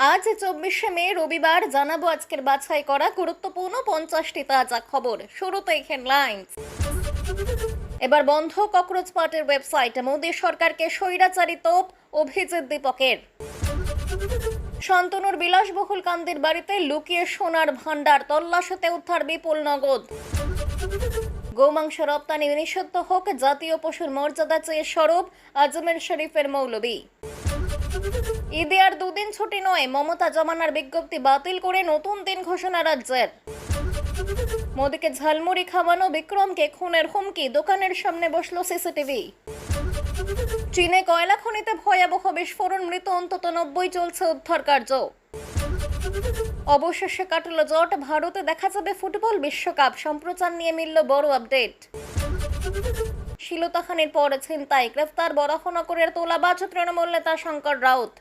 আজ 24শে মে রবিবার জানাবো আজকের বাছাই করা গুরুত্বপূর্ণ 50টি তাজা খবর। শুরুতেই হেডলাইন্স। এবার বন্ধ ককরোচ পার্টির ওয়েবসাইট, মোদী সরকারকে স্বৈরাচারী তোপ অভিজিৎ দীপকের। শান্তনুর বিলাসবহুল কান্দির বাড়িতে লুকিয়ে সোনার ভান্ডার, তল্লাশিতে উদ্ধার বিপুল নগদ। গোমাংস রপ্তানি নিষিদ্ধ হোক, জাতীয় পশুর মর্যাদা চেয়ে সরব আজমের শরীফের মৌলবি। ঈদে আর দুদিন ছুটি নয়, মমতা জমানার বিজ্ঞপ্তি বাতিল করে নতুন দিন ঘোষণা রাজ্যের। মোদীকে ঝালমুড়ি খাওয়ানো, বিক্রমকে খুনের হুমকি, দোকানের সামনে বসলো সিসিটিভি। চীনে কয়লা খনিতে ভয়াবহ বিস্ফোরণ, মৃত অন্তত 90, চলছে উদ্ধার কার্য। অবশেষে কাটল জট, ভারতে দেখা যাবে ফুটবল বিশ্বকাপ, সম্প্রচার নিয়ে মিলল বড় আপডেট। শিলতাহানির পর ছিনতাই, গ্রেফতার বরাহনগরের তোলাবাজ তৃণমূল নেতা শঙ্কর রাউত।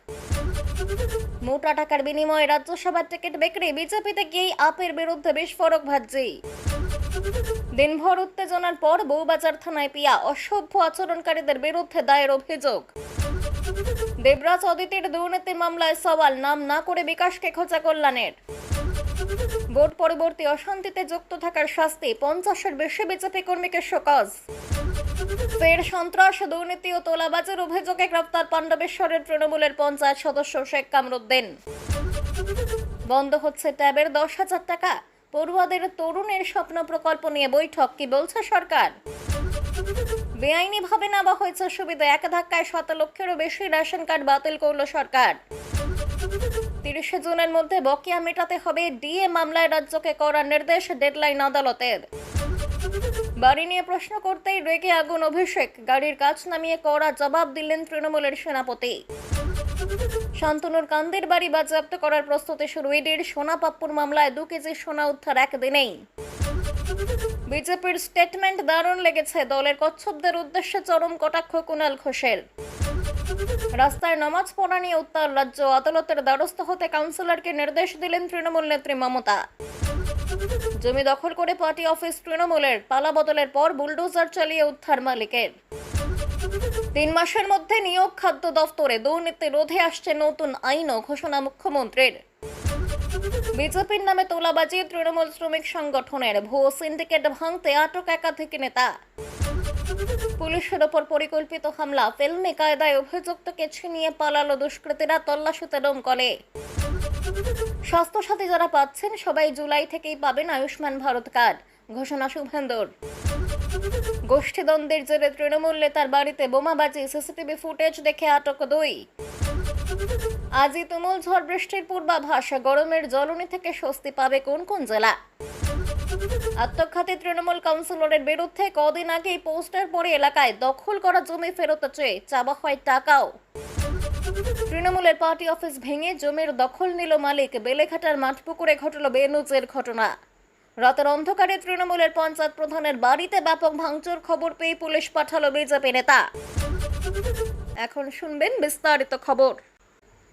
মোটা টাকার বিনিময়ে রাজ্যসভার টিকিট বিক্রি, বিজেপিতে গিয়েই আপের বিরুদ্ধে বিস্ফোরক ভাজ্জি। দিনভর উত্তেজনার পর বউবাজার থানায় পিয়া, অসভ্য আচরণকারীদের বিরুদ্ধে দায়ের অভিযোগ। দেবরাজ অদিতির দুর্নীতি মামলায় সওয়াল, নাম না করে বিকাশকে খোঁজা কল্যাণের। ভোট পরবর্তী অশান্তিতে যুক্ত থাকার শাস্তি, 50-এর বেশি বিজেপি কর্মীকে শোকজ। ফের সন্ত্রাস, দুর্নীতি ও তোলাবাজের অভিযোগে গ্রেফতার পাণ্ডবেশ্বরের তৃণমূলের পঞ্চায়েত সদস্য শেখ কামরুদ্দিন। বন্ধ হচ্ছে ট্যাবের 10,000 টাকা, পড়ুয়াদের তরুণের স্বপ্ন প্রকল্প নিয়ে বৈঠক, কি বলছে সরকার? বেআইনিভাবে নেওয়া হয়েছে সুবিধা, এক ধাক্কায় 7 লক্ষেরও বেশি রেশন কার্ড বাতিল করল সরকার। 30শে জুনের মধ্যে বকেয়া মেটাতে হবে, ডিএ মামলায় রাজ্যকে করার নির্দেশ, ডেডলাইন আদালতের। বাড়ি নিয়ে প্রশ্ন করতেই রেগে আগুন অভিষেক, গাড়ির কাজ নামিয়ে কড়া জবাব দিলেন তৃণমূলের সেনাপতি। শান্তনুর কান্দির বাড়ি বাজেয়াপ্ত করার প্রস্তুতি শুরু, ইডির সোনাপাপ্পুর মামলায় 2 কেজি সোনা উদ্ধার একদিনেই। বিজেপির স্টেটমেন্ট দারুণ লেগেছে, দলের কচ্ছপদের উদ্দেশ্যে চরম কটাক্ষ কুণাল ঘোষের। রাস্তায় নামাজ পড়া নিয়ে উত্তাল রাজ্য, আদালতের দ্বারস্থ হতে কাউন্সিলরকে নির্দেশ দিলেন তৃণমূল নেত্রী মমতা। জমি দখল করে পার্টি অফিস তৃণমূলের, পালা বদলের পর বুলডোজার চালিয়ে উদ্ধার মালিকের। 3 মাসের মধ্যে নিয়োগ খাদ্য দফতরে, দুর্নীতি রোধে আসছে নতুন আইনও, ঘোষণা মুখ্যমন্ত্রীর। বিজেপির নামে তোলাবাজি, তৃণমূল শ্রমিক সংগঠনের ভুয়ো সিন্ডিকেট ভাঙতে আটক একাধিক নেতা। পুলিশের ওপর পরিকল্পিত হামলা, ফিল্মি কায়দায় অভিযুক্তকে ছিনিয়ে পালালো দুষ্কৃতীরা, তল্লাশিতে দমকলে। স্বাস্থ্যসাথী যারা পাচ্ছেন সবাই জুলাই থেকেই পাবেন আয়ুষ্মান ভারত কার্ড, ঘোষণা শুভেন্দুর। গোষ্ঠীদ্বন্দ্বের জেরে তৃণমূল নেতার বাড়িতে বোমাবাজি, সিসিটিভি ফুটেজ দেখে আটক 2। আজই তুমুল ঝড় বৃষ্টির পূর্বাভাস, গরমের জ্বলনি থেকে স্বস্তি পাবে কোন কোন জেলা। আত্মঘাতী তৃণমূল কাউন্সিলরের বিরুদ্ধে কদিন আগেই পোস্টার পড়ে এলাকায় দখল করা জমি ফেরত চেয়ে চাওয়া হয় টাকাও। তৃণমূলের পার্টি অফিস ভেঙে জমির দখল নিল মালিক, বেলেঘাটার মাঠপুকুরে ঘটল বেনুজের ঘটনা। রাতের অন্ধকারে তৃণমূলের পঞ্চায়েত প্রধানের বাড়িতে ব্যাপক ভাঙচুর, খবর পেয়ে পুলিশ পাঠালো বিজেপি নেতা। এখন শুনবেন বিস্তারিত খবর।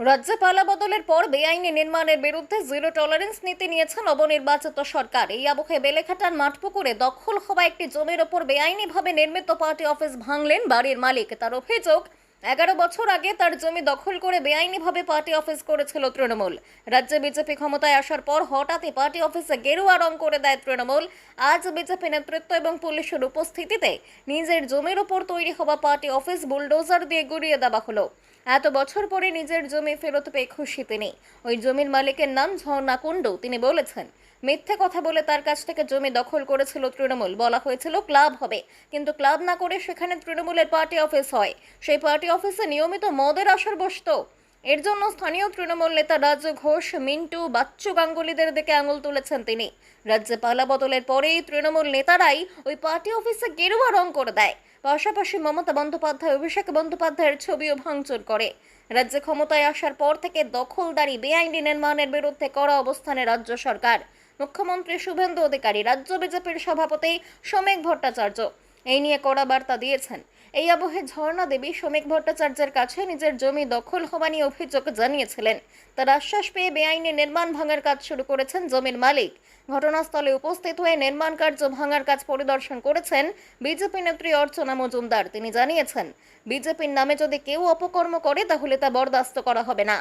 রাজ্যে পালা বদলের পর বেআইনি নির্মাণের বিরুদ্ধে জিরো টলারেন্স নীতি নিয়েছে নবনির্বাচিত সরকার। এই আবহে বেলেঘাটার মাঠপুকুরে দখল হওয়া একটি জমির ওপর বেআইনিভাবে নির্মিত পার্টি অফিস ভাঙলেন বাড়ির মালিক। তার অভিযোগ, 11 বছর আগে তার জমি দখল করে বেআইনিভাবে পার্টি অফিস করেছিল তৃণমূল। রাজ্যে বিজেপি ক্ষমতায় আসার পর হঠাৎই পার্টি অফিসে গেরুয়া রং করে দেয় তৃণমূল। আজ বিজেপি নেতৃত্ব এবং পুলিশের উপস্থিতিতে নিজের জমির ওপর তৈরি হওয়া পার্টি অফিস বুলডোজার দিয়ে গুড়িয়ে দেওয়া হলো। এত বছর পরে নিজের জমি ফেরত পেয়ে খুশি তিনি। ওই জমির মালিকের নাম ঝর্ণা কুণ্ডু। তিনি বলেছেন, মিথ্যে কথা বলে তার কাছ থেকে জমি দখল করেছিল তৃণমূল। বলা হয়েছিল ক্লাব হবে, কিন্তু ক্লাব না করে সেখানে তৃণমূলের পার্টি অফিস হয়। সেই পার্টি অফিসে নিয়মিত মদের আসর বসত। এর জন্য স্থানীয় তৃণমূল নেতা রাজু ঘোষ, মিন্টু, বাচ্চু গাঙ্গুলিদের দিকে আঙুল তুলেছেন তিনি। রাজ্যে পালা বদলের পরেই তৃণমূল নেতারাই ওই পার্টি অফিসে গেরুয়া রং করে দেয়। পাশাপাশি মমতা বন্দ্যোপাধ্যায়, অভিষেক বন্দ্যোপাধ্যায়ের ছবিও ভাঙচুর করে। রাজ্যে ক্ষমতায় আসার পর থেকে দখলদারি, বেআইনি নির্মাণের বিরুদ্ধে কড়া অবস্থানে রাজ্য সরকার। মুখ্যমন্ত্রী শুভেন্দু অধিকারী, রাজ্য বিজেপির সভাপতি শ্রমিক ভট্টাচার্য এই নিয়ে কড়া বার্তা দিয়েছেন। এই আবহে ঝর্ণা দেবী শ্রমিক ভট্টাচার্যের কাছে নিজের জমি দখল হওয়া নিয়ে অভিযোগ জানিয়েছিলেন। তার আশ্বাস পেয়ে বেআইনি নির্মাণ ভাঙার কাজ শুরু করেছেন জমির মালিক। ঘটনাস্থলে উপস্থিত হয়ে নির্মাণ কার্য ভাঙার কাজ পরিদর্শন করেছেন বিজেপি নেত্রী অর্চনা মজুমদার। তিনি জানিয়েছেন, বিজেপির নামে যদি কেউ অপকর্ম করে তাহলে তা বরদাস্ত করা হবে না।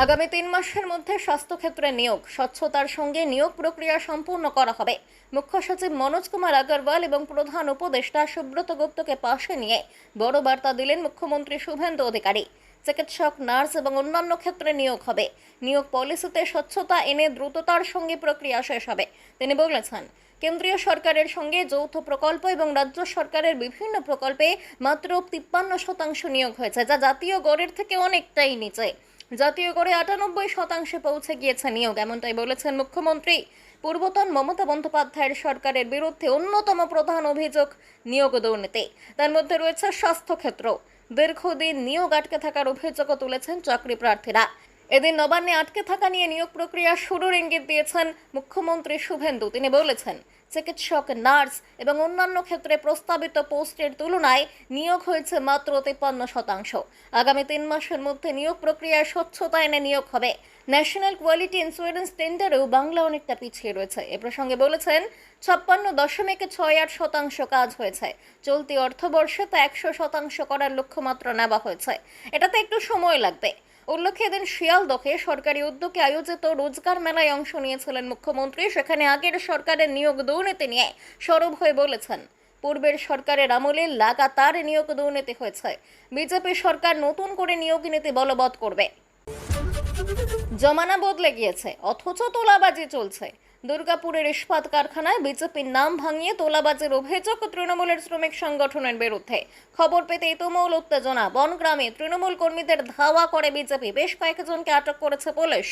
আগামী 3 মাসের মধ্যে স্বাস্থ্যক্ষেত্রে নিয়োগ, স্বচ্ছতার সঙ্গে নিয়োগ প্রক্রিয়া সম্পূর্ণ করা হবে। মুখ্য সচিব মনোজ কুমার আগরওয়াল এবং প্রধান উপদেষ্টা সুব্রত গুপ্তকে পাশে নিয়ে বড় বার্তা দিলেন মুখ্যমন্ত্রী শুভেন্দু অধিকারী। চিকিৎসক, নার্স এবং অন্যান্য ক্ষেত্রে নিয়োগ হবে। নিয়োগ পলিসিতে স্বচ্ছতা এনে দ্রুততার সঙ্গে প্রক্রিয়া শেষ হবে। তিনি বলেছেন, কেন্দ্রীয় সরকারের সঙ্গে যৌথ প্রকল্প এবং রাজ্য সরকারের বিভিন্ন প্রকল্পে মাত্র 53% নিয়োগ হয়েছে, যা জাতীয় গড়ের থেকে অনেকটাই নিচে। জাতীয় গড়ে 98% পৌঁছে গিয়েছে নিয়োগ, এমনটাই বলেছেন মুখ্যমন্ত্রী। পূর্বতন মমতা বন্দ্যোপাধ্যায়ের সরকারের বিরুদ্ধে অন্যতম প্রধান অভিযোগ নিয়োগ দুর্নীতি। তার মধ্যে রয়েছে স্বাস্থ্যক্ষেত্র। দীর্ঘদিন নিয়োগ আটকে থাকার অভিযোগও তুলেছেন চাকরি প্রার্থীরা। এদিন নবান্নে আটকে থাকা নিয়ে নিয়োগ প্রক্রিয়া শুরুর ইঙ্গিত দিয়েছেন মুখ্যমন্ত্রী শুভেন্দু। তিনি বলেছেন, চিকিৎসক, নার্স এবং অন্যান্য ক্ষেত্রে প্রস্তাবিত পোস্টের তুলনায় নিয়োগ হয়েছে মাত্র 53%। আগামী 3 মাসের মধ্যে নিয়োগ প্রক্রিয়ায় স্বচ্ছতা এনে নিয়োগ হবে। ন্যাশনাল কোয়ালিটি ইন্স্যুরেন্স টেন্ডারেও বাংলা অনেকটা পিছিয়ে রয়েছে। এ প্রসঙ্গে বলেছেন, 56.68% কাজ হয়েছে। চলতি অর্থবর্ষে তা 100% করার লক্ষ্যমাত্রা নেওয়া হয়েছে। এটাতে একটু সময় লাগবে। উল্লেখ্য, এদিন শিয়ালদহে সরকারি উদ্যোগে আয়োজিত রোজগার মেলায় অংশ নিয়েছিলেন মুখ্যমন্ত্রী। সেখানে আগের সরকারের নিয়োগ দুর্নীতি নিয়ে সরব হয়ে বলেছেন, পূর্বের সরকারের আমলে লাগাতার নিয়োগ দুর্নীতি হয়েছে। বিজেপি সরকার নতুন করে নিয়োগ নীতি বলবৎ করবে। জমানা বদলে গিয়েছে, অথচ তোলাবাজি চলছে। দুর্গাপুরের ইস্পাত কারখানায় বিজেপির নাম ভাঙিয়ে তোলাবাজির অভিযোগ তৃণমূলের শ্রমিক সংগঠনের বিরুদ্ধে। খবর পেতেই তুমুল উত্তেজনা। বনগ্রামে তৃণমূল কর্মীদের ধাওয়া করে বিজেপি। বেশ কয়েকজনকে আটক করেছে পুলিশ।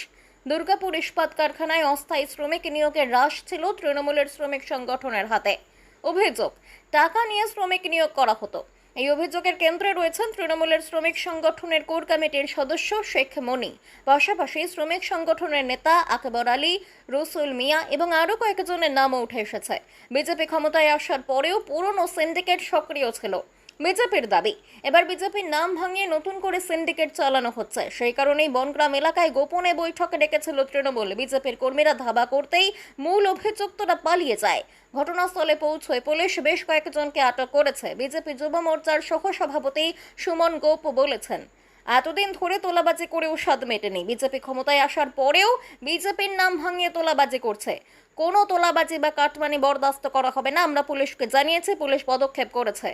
দুর্গাপুর ইস্পাত কারখানায় অস্থায়ী শ্রমিক নিয়োগের রাশ ছিল তৃণমূলের শ্রমিক সংগঠনের হাতে। অভিযোগ, টাকা নিয়ে শ্রমিক নিয়োগ করা হতো। এই অভিযোগের কেন্দ্রে রয়েছেন তৃণমূলের শ্রমিক সংগঠনের কোর কমিটির সদস্য শেখ মনি। পাশাপাশি শ্রমিক সংগঠনের নেতা আকবর আলী, রসুল মিয়া এবং আরও কয়েকজনের নামও উঠে এসেছে। বিজেপি ক্ষমতায় আসার পরেও পুরনো সিন্ডিকেট সক্রিয় ছিল। বিজেপির দাবি, এবার বিজেপির নাম ভাঙিয়ে নতুন করে সিন্ডিকেট চালানো হচ্ছে। সেই কারণেই বনগ্রাম এলাকায় গোপনে বৈঠকে ডেকেছিল তৃণমূল। বিজেপির কর্মীরা ধাবা করতেই মূল অভিযুক্তরা পালিয়ে যায়। ঘটনাস্থলে পৌঁছয় পুলিশ বেশ কয়েকজনকে আটক করেছে। বিজেপি যুব মোর্চার সহসভাপতি সুমন গোপ বলেছেন, এতদিন ধরে তোলাবাজি করেও স্বাদ মেটেনি। বিজেপি ক্ষমতায় আসার পরেও বিজেপির নাম ভাঙিয়ে তোলাবাজি করছে। কোনো তোলাবাজি বা কাটমানি বরদাস্ত করা হবে না। আমরা পুলিশকে জানিয়েছি, পুলিশ পদক্ষেপ করেছে।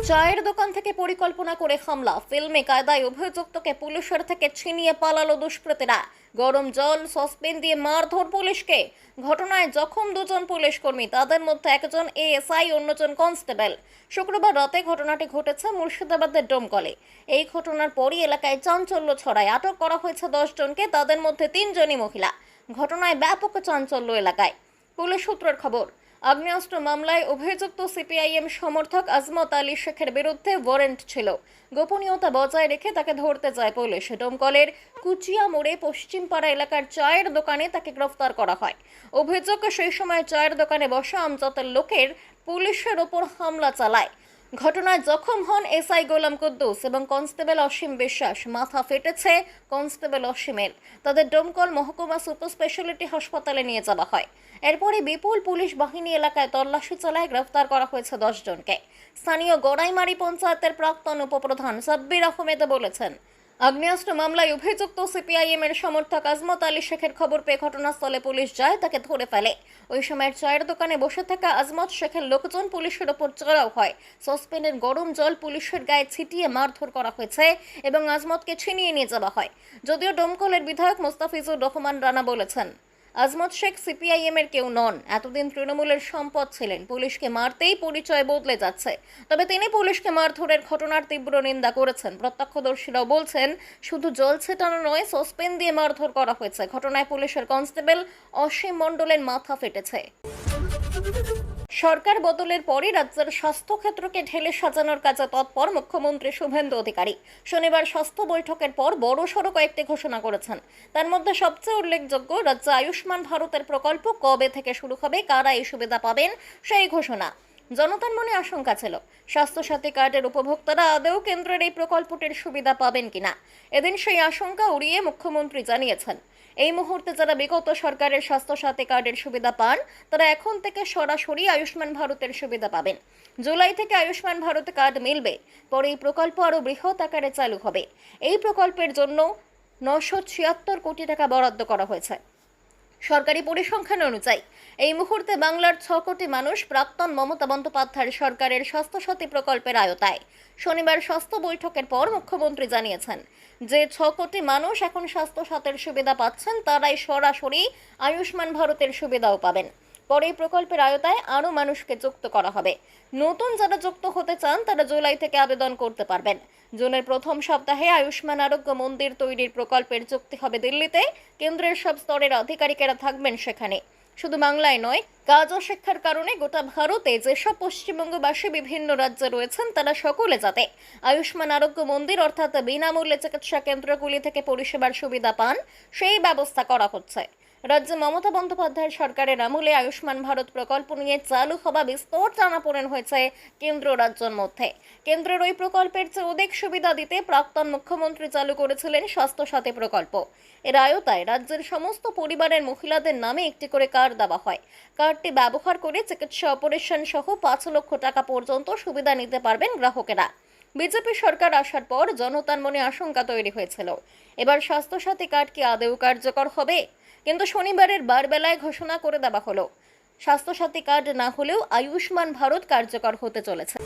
চায়ের দোকান থেকে পরিকল্পনা করে হামলা, ফিল্মে কায়দায় অভিযুক্তকে পুলিশের থেকে ছিনিয়ে পালালো দুষ্কৃতীরা। গরম জল, সসপেন দিয়ে মারধর পুলিশকে। ঘটনায় জখম 2 জন পুলিশ কর্মী, তাদের মধ্যে একজন এএসআই, অন্যজন কনস্টেবল। শুক্রবার রাতে ঘটনাটি ঘটেছে মুর্শিদাবাদের ডোমকলে। এই ঘটনার পরই এলাকায় চাঞ্চল্য ছড়ায়। আটক করা হয়েছে 10 জনকে, তাদের মধ্যে 3 জনই মহিলা। ঘটনায় ব্যাপক চাঞ্চল্য এলাকায়। পুলিশ সূত্রের খবর, আগ্নেয়াস্ত্র মামলায় অভিযুক্ত সিপিআইএম সমর্থক আজমত আলী শেখের বিরুদ্ধে ওয়ারেন্ট ছিল। গোপনীয়তা বজায় রেখে তাকে ধরতে যায় পুলিশ। ডোমকলের কুচিয়া মোড়ে পশ্চিমপাড়া এলাকার চায়ের দোকানে তাকে গ্রেফতার করা হয়। অভিযোগ, সেই সময় চায়ের দোকানে বসা আমজাতের লোকের পুলিশের ওপর হামলা চালায়। ঘটনায় জখম হন এসআই গোলাম কুদ্দুস এবং কনস্টেবল অসীম বিশ্বাস। মাথা ফেটেছে কনস্টেবল অসীমের। তাদের ডোমকল মহকুমা সুপার স্পেশালিটি হাসপাতালে নিয়ে যাওয়া হয়। এরপরে বিপুল পুলিশ বাহিনী এলাকায় তল্লাশি চালায়। গ্রেফতার করা হয়েছে 10 জনকে। স্থানীয় গড়াইমারি পঞ্চায়েতের প্রাক্তন উপপ্রধান সাব্বির আহমেদ বলেছেন, আগ্নেয়াস্ত্র মামলায় অভিযুক্ত সিপিআইএম এর সমর্থক আজমত আলী শেখের খবর পেয়ে ঘটনাস্থলে পুলিশ যায়, তাকে ধরে ফেলে। ওই সময়ের চায়ের দোকানে বসে থাকা আজমত শেখের লোকজন পুলিশের ওপর চড়াও হয়। সসপেনের গরম জল পুলিশের গায়ে ছিটিয়ে মারধর করা হয়েছে এবং আজমতকে ছিনিয়ে নিয়ে যাওয়া হয়। যদিও ডোমকলের বিধায়ক মোস্তাফিজুর রহমান রানা বলেছেন, আজমত শেখ সিপিআইএম এর কেউ নন, এতদিন তৃণমূলের সম্পদ ছিলেন। পুলিশকে মারতেই পরিচয় বদলে যাচ্ছে। তবে তিনি পুলিশকে মারধরের ঘটনার তীব্র নিন্দা করেছেন। প্রত্যক্ষদর্শীরাও বলছেন, শুধু জল ছেটানো নয়, সসপেন দিয়ে মারধর করা হয়েছে। ঘটনায় পুলিশের কনস্টেবল অসীম মণ্ডলের মাথা ফেটেছে। সরকার বদলের পরই রাজ্যের স্বাস্থ্যক্ষেত্রকে ঢেলে সাজানোর কাজে তৎপর মুখ্যমন্ত্রী শুভেন্দু অধিকারী। শনিবার স্বাস্থ্য বৈঠকের পর বড়সড় কয়েকটি ঘোষণা করেছেন। তার মধ্যে সবচেয়ে উল্লেখযোগ্য, রাজ্যে আয়ুষ্মান ভারতের প্রকল্প কবে থেকে শুরু হবে, কারা এই সুবিধা পাবেন, সেই ঘোষণা। জনতার মনে আশঙ্কা ছিল, স্বাস্থ্যসাথী কার্ডের উপভোক্তারা আদৌ কেন্দ্রের এই প্রকল্পটির সুবিধা পাবেন কিনা। এদিন সেই আশঙ্কা উড়িয়ে মুখ্যমন্ত্রী জানিয়েছেন, এই মুহূর্তে যারা বিগত সরকারের স্বাস্থ্যসাথী কার্ডের সুবিধা পান, তারা এখন থেকে সরাসরি আয়ুষ্মান ভারতের সুবিধা পাবেন। জুলাই থেকে আয়ুষ্মান ভারত কার্ড মিলবে। পরে এই প্রকল্প আরও বৃহৎ আকারে চালু হবে। এই প্রকল্পের জন্য 976 কোটি টাকা বরাদ্দ করা হয়েছে। সরকারি পরিসংখ্যান অনুযায়ী এই মুহূর্তে বাংলার 6 কোটি মানুষ প্রাক্তন মমতা বন্দ্যোপাধ্যায়ের সরকারের স্বাস্থ্যসাথী প্রকল্পের আওতায়। শনিবার স্বাস্থ্য বৈঠকের পর মুখ্যমন্ত্রী জানিয়েছেন যে 6 কোটি মানুষ এখন স্বাস্থ্যসাথীর সুবিধা পাচ্ছেন, তারাই সরাসরি আয়ুষ্মান ভারতের সুবিধাও পাবেন। পরে এই প্রকল্পের আওতায় আরও মানুষকে যুক্ত করা হবে। নতুন যারা যুক্ত হতে চান তারা জুলাই থেকে আবেদন করতে পারবেন। জুনের প্রথম সপ্তাহে আয়ুষ্মান আরোগ্য মন্দির তৈরির প্রকল্পের চুক্তি হবে দিল্লিতে। কেন্দ্রের সব স্তরের আধিকারিকেরা থাকবেন সেখানে। শুধু বাংলায় নয়, কাজ ও শিক্ষার কারণে গোটা ভারতে যেসব পশ্চিমবঙ্গবাসী বিভিন্ন রাজ্যে রয়েছেন তারা সকলে যাতে আয়ুষ্মান আরোগ্য মন্দির অর্থাৎ বিনামূল্যে চিকিৎসা কেন্দ্রগুলি থেকে পরিষেবার সুবিধা পান, সেই ব্যবস্থা করা হচ্ছে। রাজ্যে মমতা বন্দ্যোপাধ্যায়ের সরকারের আমলে আয়ুষ্মান ভারত প্রকল্প নিয়ে চালু হওয়া বিস্তর টানাপোড়েন হয়েছে কেন্দ্র রাজ্যের মধ্যে। কেন্দ্রের ওই প্রকল্পের চেয়ে অধিক সুবিধা দিতে প্রাক্তন মুখ্যমন্ত্রী চালু করেছিলেন স্বাস্থ্যসাথী প্রকল্প। এর আওতায় রাজ্যের সমস্ত পরিবারের মহিলাদের নামে একটি করে কার্ড দেওয়া হয়। কার্ডটি ব্যবহার করে চিকিৎসা অপারেশন সহ 5 লক্ষ টাকা পর্যন্ত সুবিধা নিতে পারবেন গ্রাহকেরা। বিজেপি সরকার আসার পর জনতার মনে আশঙ্কা তৈরি হয়েছিল, এবার স্বাস্থ্যসাথী কার্ড কি আদৌ কার্যকর হবে? কিন্তু শনিবারের বারবেলায় ঘোষণা করে দেওয়া হলো, স্বাস্থ্যসাথী কার্ড না হলেও আয়ুষ্মান ভারত কার্যকর হতে চলেছে।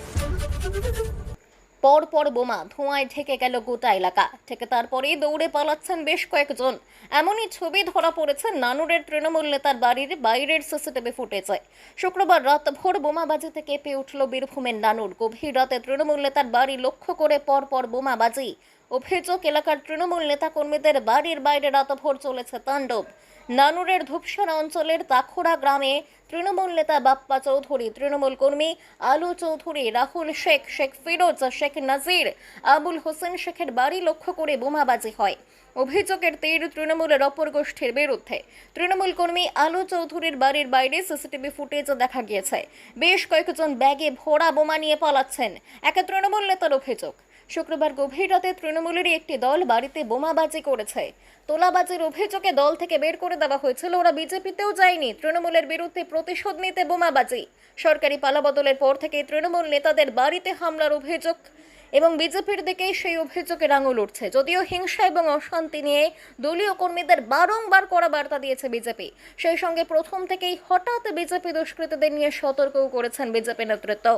পরপর বোমা, ধোঁয়ায় ঢেকে গেল গোটা এলাকা থেকে, তারপরেই দৌড়ে পালাচ্ছেন বেশ কয়েকজন। এমনই ছবি ধরা পড়েছে নানুরের তৃণমূল নেতার বাড়ির বাইরের সিসিটিভি ফুটেজে। শুক্রবার রাত ভোর বোমাবাজিতে কেঁপে উঠল বীরভূমের নানুর। গভীর রাতে তৃণমূল নেতার বাড়ি লক্ষ্য করে পরপর বোমাবাজি। অভিযোগ, এলাকার তৃণমূল নেতা কর্মীদের বাড়ির বাইরে রাতভর চলেছে তাণ্ডব। নানুরের ধূপসারা অঞ্চলের তাখোড়া গ্রামে তৃণমূল নেতা বাপ্পা চৌধুরী, তৃণমূল কর্মী আলু চৌধুরী, রাহুল শেখ, শেখ ফিরোজ, শেখ নাজির, আবুল হোসেন শেখের বাড়ি লক্ষ্য করে বোমাবাজি হয়। অভিযোগের তীর তৃণমূলের অপর গোষ্ঠীর বিরুদ্ধে। তৃণমূল কর্মী আলু চৌধুরীর বাড়ির বাইরে সিসিটিভি ফুটেজে দেখা গিয়েছে বেশ কয়েকজন ব্যাগে ভরা বোমা নিয়ে পালাচ্ছেন। একে তৃণমূল নেতার অভিযোগ, শুক্রবার গভীর রাতে তৃণমূলেরই একটি দল বাড়িতে বোমাবাজি করেছে। তোলাবাজির অভিযোগে দল থেকে বের করে দেওয়া হয়েছিল। ওরা বিজেপিতেও যায়নি, তৃণমূলের বিরুদ্ধে প্রতিশোধ নিতে বোমাবাজি। সরকারি পালাবদলের পর থেকে তৃণমূল নেতাদের বাড়িতে হামলার অভিযোগ এবং বিজেপির দিকেই সেই অভিযোগের আঙুল উঠছে। যদিও হিংসা এবং অশান্তি নিয়ে দলীয় কর্মীদের বারংবার করা বার্তা দিয়েছে বিজেপি, সেই সঙ্গে প্রথম থেকেই হঠাৎ বিজেপি দুষ্কৃতীদের নিয়ে সতর্কও করেছেন বিজেপি নেতৃত্ব।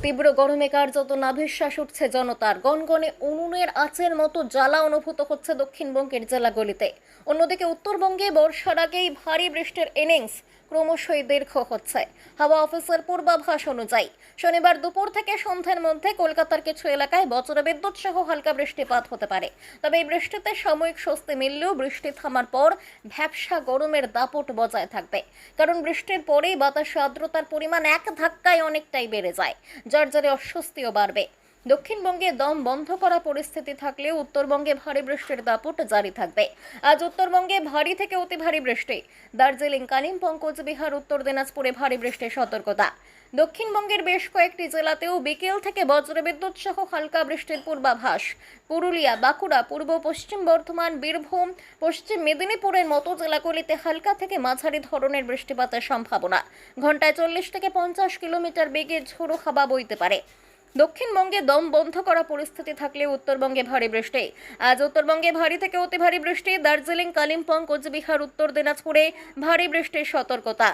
তীব্র গরমে কার্যত নাভিশ্বাস উঠছে জনতার। গনগনে উনুনের আঁচের মতো জ্বালা অনুভূত হচ্ছে দক্ষিণবঙ্গের জেলাগুলিতে। অন্যদিকে উত্তরবঙ্গে বর্ষার আগেই ভারী বৃষ্টির ইনিংস ক্রমশই দীর্ঘ হচ্ছে। হাওয়া অফিসের পূর্বাভাস অনুযায়ী শনিবার দুপুর থেকে সন্ধ্যার মধ্যে কলকাতার কিছু এলাকায় বজ্রবিদ্যুৎ সহ হালকা বৃষ্টিপাত হতে পারে। তবে এই বৃষ্টিতে সাময়িক স্বস্তি মিললেও বৃষ্টি থামার পর ভ্যাপসা গরমের দাপট বজায় থাকবে। কারণ বৃষ্টির পরেই বাতাসে আর্দ্রতার পরিমাণ এক ধাক্কায় অনেকটাই বেড়ে যায়, যার জেরে অস্বস্তিও বাড়বে। দক্ষিণবঙ্গে দম বন্ধ করা পরিস্থিতি থাকলেও উত্তরবঙ্গে ভারী বৃষ্টির দাপট জারি থাকবে। আজ উত্তরবঙ্গে ভারী থেকে অতি ভারী বৃষ্টি। দার্জিলিং, কালিম্পং, কোচবিহার, উত্তর দিনাজপুরে ভারী বৃষ্টির সতর্কতা। দক্ষিণবঙ্গের বেশ কয়েকটি জেলাতেও বিকেল থেকে বজ্রবিদ্যুৎ সহ হালকা বৃষ্টির পূর্বাভাস। পুরুলিয়া, বাঁকুড়া, পূর্ব পশ্চিম বর্ধমান, বীরভূম, পশ্চিম মেদিনীপুরের মতো জেলাগুলিতে হালকা থেকে মাঝারি ধরনের বৃষ্টিপাতের সম্ভাবনা। ঘন্টায় 40 থেকে 50 কিলোমিটার বেগে ঝোড়ো হাওয়া বইতে পারে। দক্ষিণবঙ্গে দম বন্ধ করা পরিস্থিতি থাকলে উত্তরবঙ্গে ভারী বৃষ্টি। আজ উত্তরবঙ্গে ভারী থেকে অতি ভারী বৃষ্টি। দার্জিলিং, কালিম্পং, কোচবিহার, উত্তর দিনাজপুরে ভারী বৃষ্টির সতর্কতা।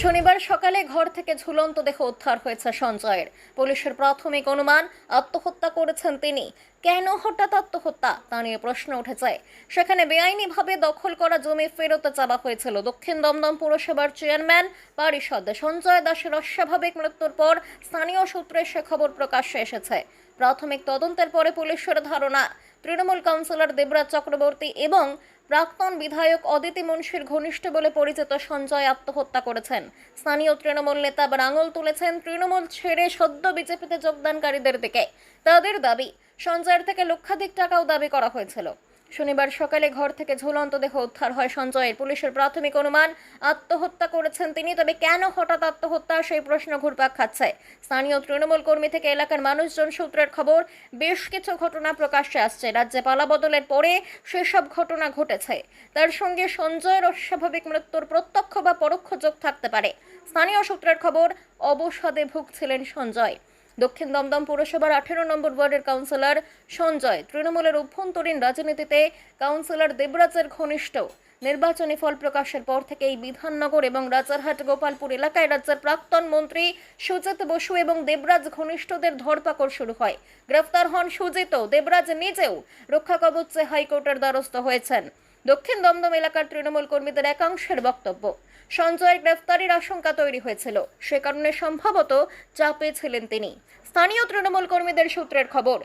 শনিবার সকালে ঘর থেকে ঝুলন্ত দেহ উদ্ধার হয়েছে সঞ্জয়ের। পুলিশের প্রাথমিক অনুমান আত্মহত্যা করেছেন তিনি। কেন হঠাৎ আত্মহত্যা তা নিয়ে প্রশ্ন উঠেছে। সেখানে বেআইনিভাবে দখল করা জমি ফেরত চাওয়া হয়েছিল। দক্ষিণ দমদম পুরসভার চেয়ারম্যান পারিষদ সঞ্জয় দাসের অস্বাভাবিক মৃত্যুর পর স্থানীয় সূত্রে সে খবর প্রকাশ্যে এসেছে। প্রাথমিক তদন্তের পরে পুলিশের ধারণা, তৃণমূল কাউন্সিলর দেবরাজ চক্রবর্তী এবং প্রাক্তন বিধায়ক অদিতি মুন্সির ঘনিষ্ঠ বলে পরিচিত সঞ্জয় আত্মহত্যা করেছেন। স্থানীয় তৃণমূল নেতা আবার আঙুল তুলেছেন তৃণমূল ছেড়ে সদ্য বিজেপিতে যোগদানকারীদের দিকে। তাদের দাবি, সঞ্জয়ের থেকে লক্ষাধিক টাকাও দাবি করা হয়েছিল। শনিবার সকালে ঘর থেকে ঝুলন্ত দেহ উদ্ধার হয় সঞ্জয়ের। পুলিশের প্রাথমিক অনুমান আত্মহত্যা করেছেন তিনি। তবে কেন হঠাৎ আত্মহত্যা, সেই প্রশ্ন ঘুরপাক খাচ্ছে। স্থানীয় তৃণমূল কর্মী থেকে এলাকার মানুষজন সূত্রের খবর, বেশ কিছু ঘটনা প্রকাশ্যে আসছে। রাজ্যে পালাবদলের পরে সেসব ঘটনা ঘটেছে। তার সঙ্গে সঞ্জয়ের অস্বাভাবিক মৃত্যুর প্রত্যক্ষ বা পরোক্ষ যোগ থাকতে পারে। স্থানীয় সূত্রের খবর, অবসাদে ভুগছিলেন সঞ্জয়। দক্ষিণ দমদম পুরসভার 18 নম্বর ওয়ার্ডের কাউন্সিলর সঞ্জয় তৃণমূলের অভ্যন্তরীণ রাজনীতিতে কাউন্সিলর দেবরাজের ঘনিষ্ঠ। নির্বাচনী ফল প্রকাশের পর থেকেই বিধাননগর এবং রাজারহাট গোপালপুর এলাকায় রাজ্যের প্রাক্তন মন্ত্রী সুজিত বসু এবং দেবরাজ ঘনিষ্ঠদের ধরপাকড় শুরু হয়। গ্রেফতার হন সুজিত। দেবরাজ নিজেও রক্ষা কবচে হাইকোর্টের দ্বারস্থ হয়েছেন। দক্ষিণ দমদম এলাকার তৃণমূল কর্মীদের একাংশের বক্তব্য, সঞ্জয়ের গ্রেফতারির আশঙ্কা তৈরি হয়েছিল, সে কারণে সম্ভবত চাপে ছিলেন তিনি। স্থানীয় তৃণমূল কর্মীদের সূত্রের খবর,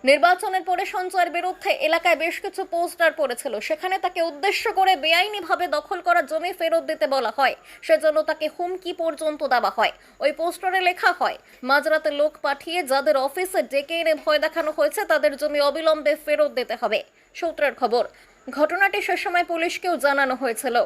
নির্বাচনের পরে সঞ্জয়ের বিরুদ্ধে এলাকায় বেশ কিছু পোস্টার পড়েছিল, সেখানে তাকে উদ্দেশ্য করে বেআইনিভাবে দখল করা জমি ফেরত দিতে বলা হয়, সেজন্য তাকে হুমকি পর্যন্ত দেওয়া হয়। ওই পোস্টারে লেখা হয়, মাঝরাতে লোক পাঠিয়ে যাদের অফিসে ডেকে এনে ভয় দেখানো হয়েছে তাদের জমি অবিলম্বে ফেরত দিতে হবে। সূত্রের খবর, ঘটনাটি সে সময় পুলিশকেও জানানো হয়েছিল।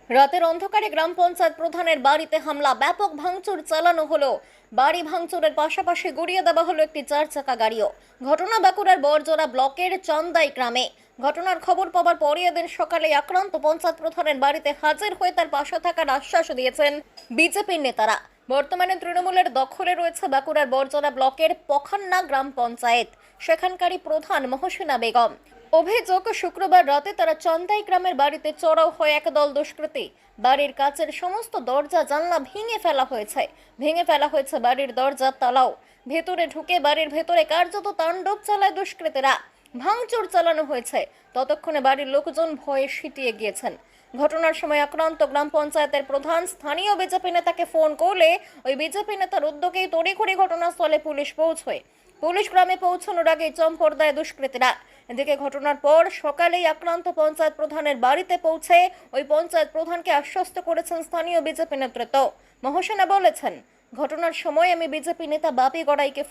রাতের অন্ধকারে গ্রাম পঞ্চায়েত প্রধানের বাড়িতে হামলা, ব্যাপক ভাঙচুর চালানো হলো। বাড়ি ভাঙচুরের পাশাপাশি গুড়িয়ে দেওয়া হলো একটি 4 চাকা গাড়িও। ঘটনা বাঁকুড়ার বরজোড়া ব্লকের চান্দাই গ্রামে। ঘটনার খবর পাওয়ার পরই এদিন সকালে আক্রান্ত পঞ্চায়েত প্রধানের বাড়িতে হাজির হয়ে তার পাশে থাকার আশ্বাস দিয়েছেন বিজেপির নেতারা। বর্তমানে তৃণমূলের দখলে রয়েছে বাঁকুড়ার বরজোড়া ব্লকের পখান্না গ্রাম পঞ্চায়েত, সেখানকারই প্রধান মহসিনা বেগম। অভিযোগ, শুক্রবার রাতে তারা চান্দাই গ্রামের বাড়িতে চড়াও হয় একদল দুষ্কৃতী। বাড়ির কাচের সমস্ত দরজা জানলা ভেঙে ফেলা হয়েছে বাড়ির দরজার তালাও। ভেতরে ঢুকে বাড়ির ভেতরে কার্যত তাণ্ডব চালায় দুষ্কৃতীরা। ভাঙচুর চালানো হয়েছে। ততক্ষণে বাড়ির লোকজন ভয়ে সিটিয়ে গিয়েছেন। ঘটনার সময় আক্রান্ত গ্রাম পঞ্চায়েতের প্রধান স্থানীয় বিজেপি নেতাকে ফোন করলে ওই বিজেপি নেতার উদ্যোগেই তড়িঘড়ি ঘটনাস্থলে পুলিশ পৌঁছয়। পুলিশ গ্রামে পৌঁছানোর আগে চম্পট দেয় দুষ্কৃতীরা। এদিকে ঘটনার পর সকালেই আক্রান্ত পঞ্চায়েত প্রধানের বাড়িতে পৌঁছে ওই পঞ্চায়েত প্রধানকে আশ্বস্ত করেছেন স্থানীয় বিজেপি নেতৃত্ব। মহসিনা বলেছেন, ঘটনার সময় আমি বিজেপি নেতা বাপি গড়াইকে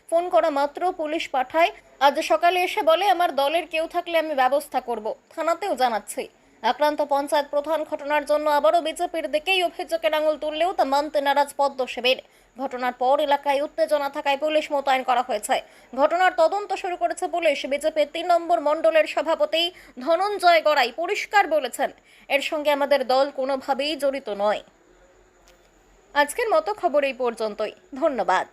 ফোন করা মাত্র পুলিশ পাঠায়। আজ সকালে এসে বলে আমার দলের কেউ থাকলে আমি ব্যবস্থা করব, থানাতেও জানাচ্ছি। আক্রান্ত পঞ্চায়েত প্রধান ঘটনার জন্য আবারও বিজেপির দিকেই অভিযোগের আঙুল তুললেও তা মানতে নারাজ পদ্ম শিবির। ঘটনার পর এলাকায় উত্তেজনা থাকায় পুলিশ মোতায়েন করা হয়েছে। ঘটনার তদন্ত শুরু করেছে পুলিশ। বিজেপির 3 নম্বর মণ্ডলের সভাপতি ধনঞ্জয় গড়াই পরিষ্কার বলেছেন, এর সঙ্গে আমাদের দল কোনোভাবেই জড়িত নয়। আজকের মতো খবর এই পর্যন্তই। ধন্যবাদ।